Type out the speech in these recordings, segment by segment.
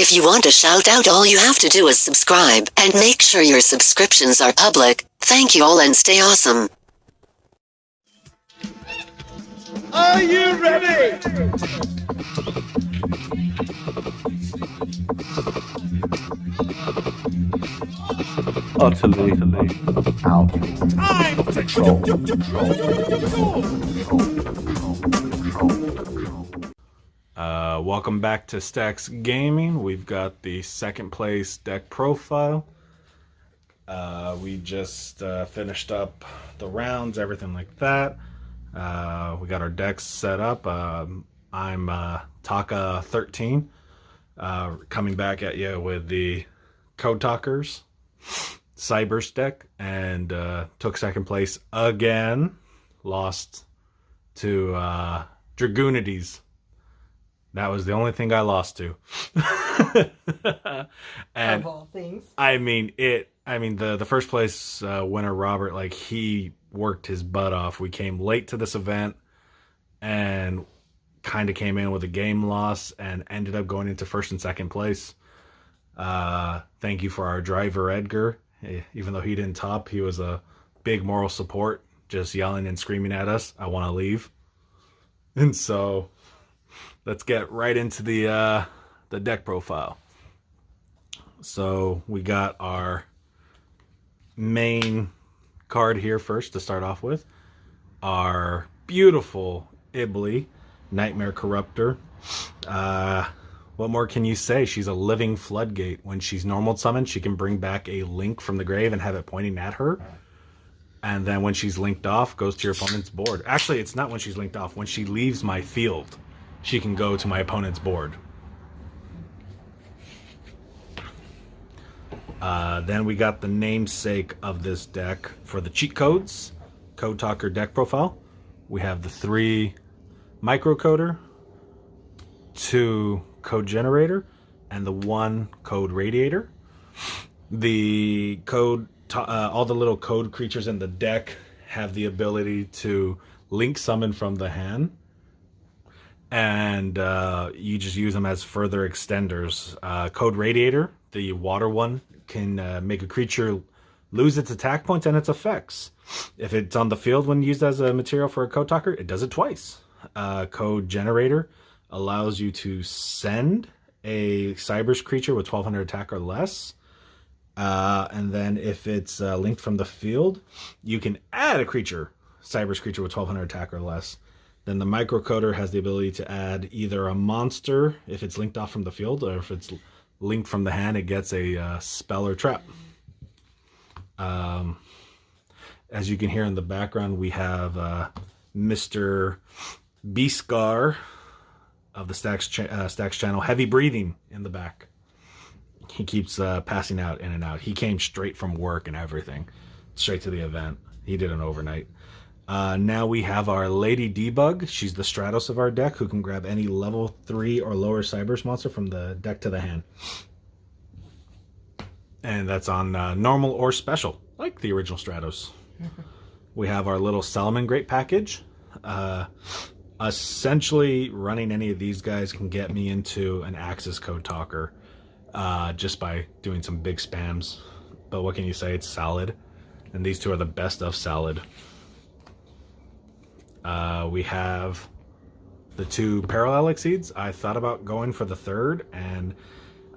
If you want a shout out, all you have to do is subscribe and make sure your subscriptions are public. Thank you all and stay awesome. Are you ready? Utterly out of control. Welcome back to Stacks Gaming. We've got the second place deck profile. We just finished up the rounds, everything like that. We got our decks set up. I'm Taka 13, coming back at you with the Code Talkers Cybers deck, and took second place again. Lost to Dragoonides. That was the only thing I lost to. And of all things. I mean the first place winner, Robert, like, he worked his butt off. We came late to this event and kind of came in with a game loss and ended up going into first and second place. Thank you for our driver, Edgar. Even though he didn't top, he was a big moral support, just yelling and screaming at us, "I want to leave." And so let's get right into the deck profile. So we got our main card here first to start off with. Our beautiful Ibli, Nightmare Corruptor. What more can you say? She's a living floodgate. When she's normal summoned, she can bring back a link from the grave and have it pointing at her. And then when she's linked off, goes to your opponent's board. Actually, it's not when she's linked off. When she leaves my field, she can go to my opponent's board. Then we got the namesake of this deck for the cheat codes. Code Talker deck profile. We have the 3 microcoder, 2 code generator, and the 1 code radiator. The code, all the little code creatures in the deck have the ability to link summon from the hand. And you just use them as further extenders. Code Radiator, the water one, can make a creature lose its attack points and its effects. If it's on the field when used as a material for a Code Talker, it does it twice. Code Generator allows you to send a Cybers creature with 1200 attack or less. And then if it's linked from the field, you can add a creature, Cybers creature with 1200 attack or less. Then the microcoder has the ability to add either a monster if it's linked off from the field, or if it's linked from the hand, it gets a spell or trap. As you can hear in the background, we have Mr. Beastgar of the Stacks channel, heavy breathing in the back. He keeps passing out in and out. He came straight from work and everything, straight to the event. He did an overnight. Now we have our Lady Debug. She's the Stratos of our deck, who can grab any level 3 or lower Cybers monster from the deck to the hand. And that's on normal or special, like the original Stratos. We have our little Solomon Great package. Essentially, running any of these guys can get me into an Axis Code Talker just by doing some big spams. But what can you say? It's solid. And these two are the best of solid. We have the 2 Parallel Exceeds. I thought about going for the 3rd, and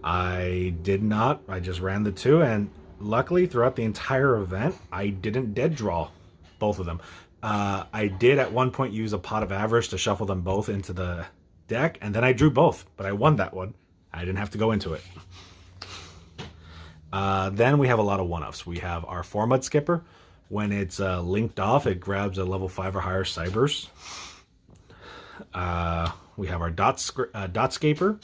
I did not. I just ran the 2, and luckily throughout the entire event, I didn't dead draw both of them. I did at one point use a Pot of Avarice to shuffle them both into the deck, and then I drew both, but I won that one. I didn't have to go into it. Then we have a lot of one-offs. We have our 4-Mud Skipper. When it's linked off, it grabs a level 5 or higher Cybers. We have our Dotscaper.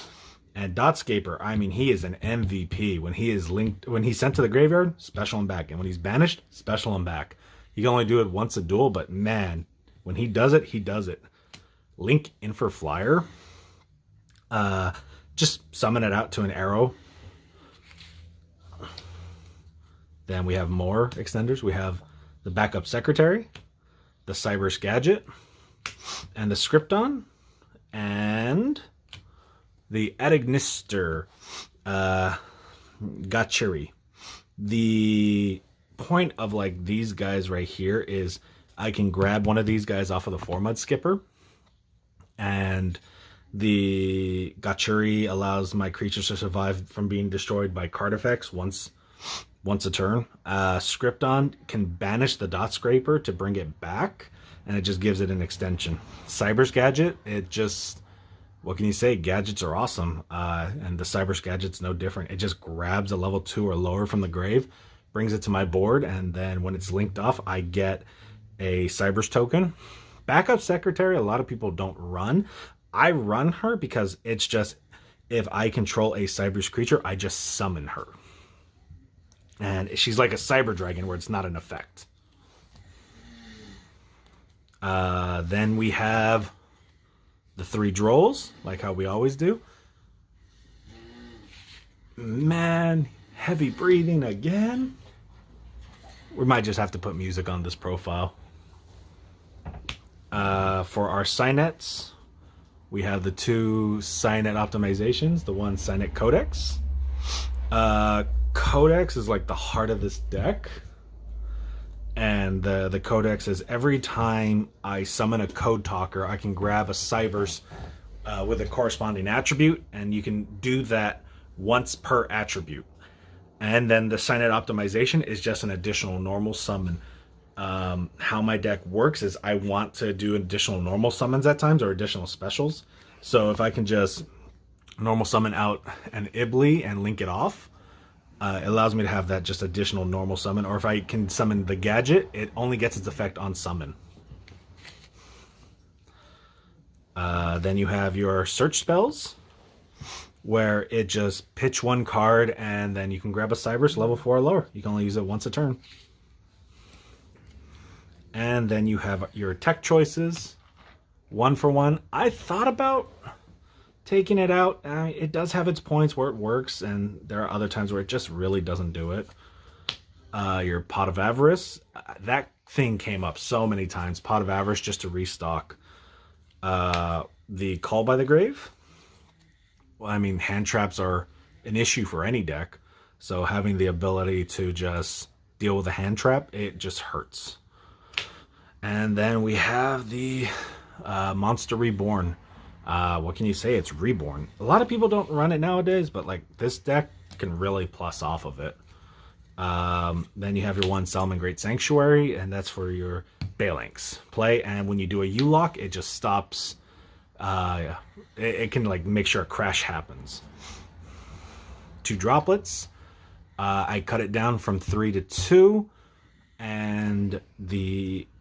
And Dotscaper, I mean, he is an MVP. When he is linked, when he's sent to the graveyard, special him back. And when he's banished, special him back. You can only do it once a duel, but man, when he does it, he does it. Link in for Flyer. Just summon it out to an arrow. Then we have more extenders. We have the Backup Secretary, the Cybers Gadget, and the Scripton, and the Adignister. Gachiri. The point of like these guys right here is I can grab one of these guys off of the 4-mud skipper, and the Gachuri allows my creatures to survive from being destroyed by card effects once a turn. Scripton can banish the dot scraper to bring it back, and it just gives it an extension. Cyber's Gadget, it just, what can you say? Gadgets are awesome, and the Cyber's Gadget's no different. It just grabs a level 2 or lower from the grave, brings it to my board, and then when it's linked off, I get a Cyber's token. Backup Secretary, a lot of people don't run. I run her because it's just, if I control a Cyber's creature, I just summon her. And she's like a Cyber Dragon where it's not an effect. Then we have the 3 Drolls, like how we always do. Man, heavy breathing again. We might just have to put music on this profile. For our Synets, we have the 2 Synet optimizations. The one Synet Codex. Codex is like the heart of this deck. And the Codex is every time I summon a Code Talker, I can grab a Cyber's with a corresponding attribute, and you can do that once per attribute. And then the Synet optimization is just an additional normal summon. How my deck works is I want to do additional normal summons at times, or additional specials. So if I can just normal summon out an Ibli and link it off, it allows me to have that just additional normal summon. Or if I can summon the gadget, it only gets its effect on summon. Then you have your search spells, where it just pitch 1 card and then you can grab a Cyber's level 4 or lower. You can only use it once a turn. And then you have your tech choices, 1 for 1. I thought about taking it out. It does have its points where it works, and there are other times where it just really doesn't do it. Your Pot of Avarice, that thing came up so many times. Pot of Avarice just to restock. The Call by the Grave. Well, I mean, hand traps are an issue for any deck, so having the ability to just deal with a hand trap, it just hurts. And then we have the Monster Reborn. What can you say? It's reborn. A lot of people don't run it nowadays, but like this deck can really plus off of it. Then you have your 1 Salmon Great Sanctuary, and that's for your Phalanx play. And when you do a U-lock, it just stops. It can like make sure a crash happens. 2 Droplets. I cut it down from 3 to 2, and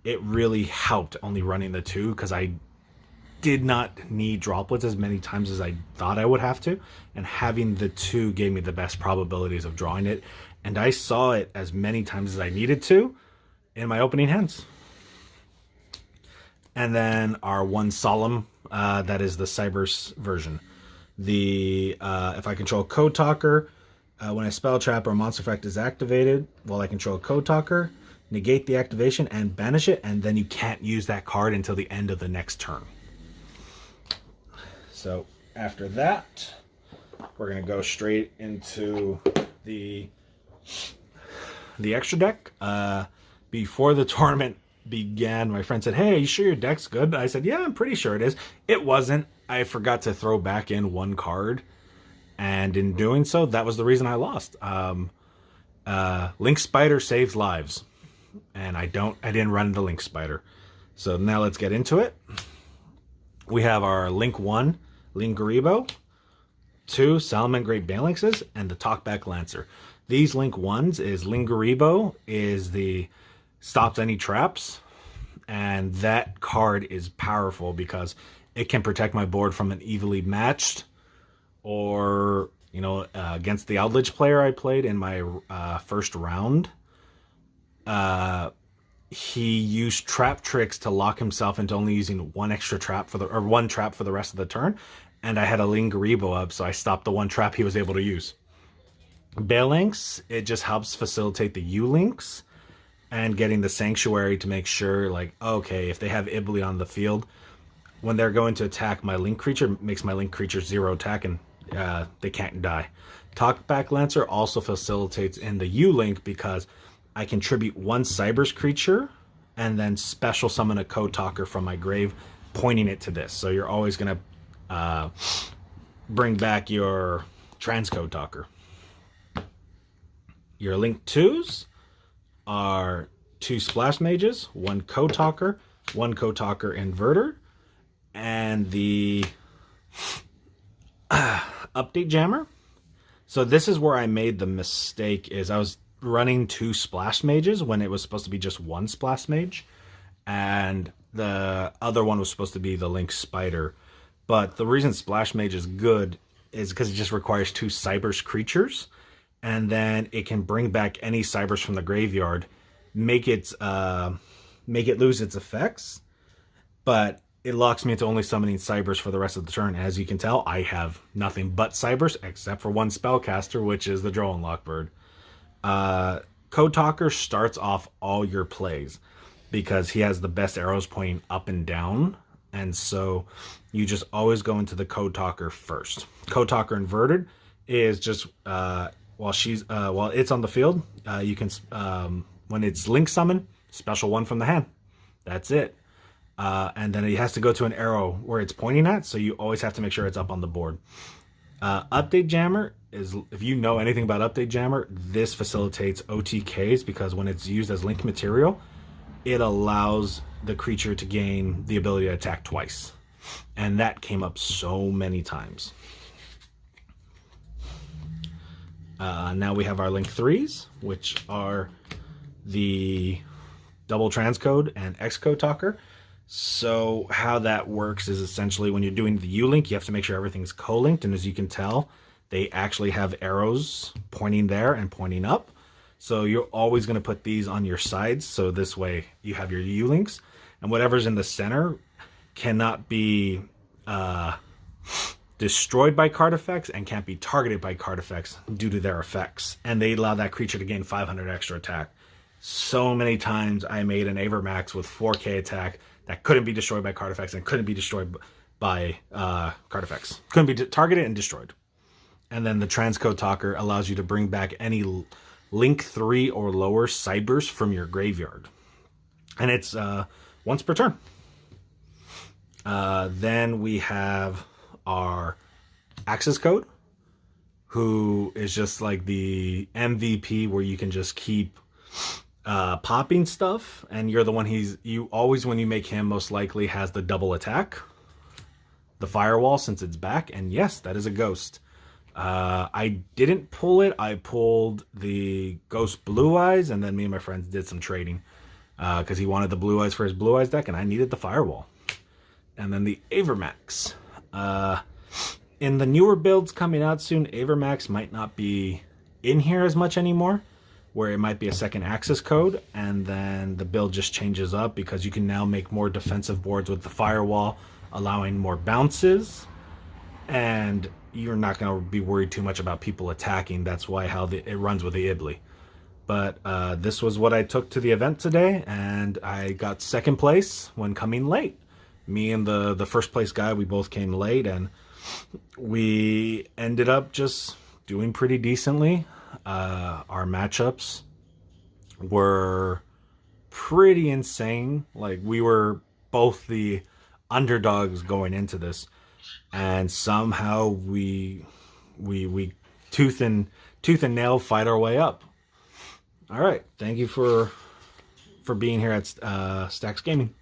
it really helped only running the 2 because I did not need droplets as many times as I thought I would have to, and having the 2 gave me the best probabilities of drawing it, and I saw it as many times as I needed to in my opening hands. And then our 1 Solemn, that is the Cyber's version. If I control Code Talker, when a spell trap or monster effect is activated while I control Code Talker, negate the activation and banish it, and then you can't use that card until the end of the next turn. So after that, we're going to go straight into the extra deck. Before the tournament began, my friend said, "Hey, are you sure your deck's good?" I said, "Yeah, I'm pretty sure it is." It wasn't. I forgot to throw back in 1 card, and in doing so, that was the reason I lost. Link Spider saves lives, and I didn't run the Link Spider. So now let's get into it. We have our Link 1, Lingaribo, 2 Salmon Great Phalanxes, and the Talkback Lancer. These Link 1s is Lingaribo is the stops any traps, and that card is powerful because it can protect my board from an evenly matched, or against the Outledge player I played in my first round. He used trap tricks to lock himself into only using 1 extra trap for one trap for the rest of the turn, and I had a Lingaribo up, so I stopped the 1 trap he was able to use. Phalanx, it just helps facilitate the U-links and getting the Sanctuary to make sure, like, okay, if they have Ibli on the field, when they're going to attack my Link creature, it makes my Link creature 0 attack, and they can't die. Talkback Lancer also facilitates in the U-Link because I can tribute one Cyber's creature and then special summon a Code Talker from my grave, pointing it to this. So you're always going to bring back your Transcode Talker. Your Link 2s are 2 Splash Mages, 1 Code Talker, 1 Code Talker Inverter, and the Update Jammer. So this is where I made the mistake, is I was running 2 Splash Mages when it was supposed to be just 1 Splash Mage, and the other one was supposed to be the Link Spider. But the reason Splash Mage is good is because it just requires 2 Cyber's creatures, and then it can bring back any Cyber's from the graveyard, make it lose its effects, but it locks me into only summoning Cyber's for the rest of the turn. As you can tell, I have nothing but Cyber's except for 1 Spellcaster, which is the Droll and Lockbird. Code Talker starts off all your plays because he has the best arrows pointing up and down, and so you just always go into the Code Talker first. Code Talker Inverted is just while it's on the field, you can when it's Link Summon, special 1 from the hand. That's it. And then it has to go to an arrow where it's pointing at, so you always have to make sure it's up on the board. Update Jammer is, if you know anything about Update Jammer, this facilitates OTKs because when it's used as Link material, it allows the creature to gain the ability to attack twice. And that came up so many times. Now we have our Link 3s, which are the double transcode and X-Code Talker. So how that works is essentially when you're doing the U-Link, you have to make sure everything's co-linked. And as you can tell, they actually have arrows pointing there and pointing up. So you're always going to put these on your sides. So this way you have your U-Links. And whatever's in the center cannot be destroyed by card effects and can't be targeted by card effects due to their effects. And they allow that creature to gain 500 extra attack. So many times I made an Avermax with 4k attack that couldn't be destroyed by card effects and couldn't be destroyed by card effects. Couldn't be targeted and destroyed. And then the Transcode Talker allows you to bring back any Link 3 or lower Cybers from your graveyard. And it's once per turn. Then we have our Access Code, who is just like the MVP where you can just keep popping stuff, and you're the one you always, when you make him, most likely has the double attack, the firewall, since it's back. And yes, that is a ghost. I didn't pull it. I pulled the Ghost Blue Eyes, and then me and my friends did some trading because he wanted the Blue Eyes for his Blue Eyes deck and I needed the firewall. And then the Avermax. In the newer builds coming out soon, Avermax might not be in here as much anymore, where it might be a second access code, and then the build just changes up because you can now make more defensive boards with the firewall, allowing more bounces, and you're not going to be worried too much about people attacking. That's why it runs with the Ibli. But this was what I took to the event today, and I got second place when coming late. Me and the first place guy, we both came late, and we ended up just doing pretty decently. Our matchups were pretty insane. Like, we were both the underdogs going into this, and somehow we tooth and nail fight our way up. All right, thank you for being here at Stacks Gaming.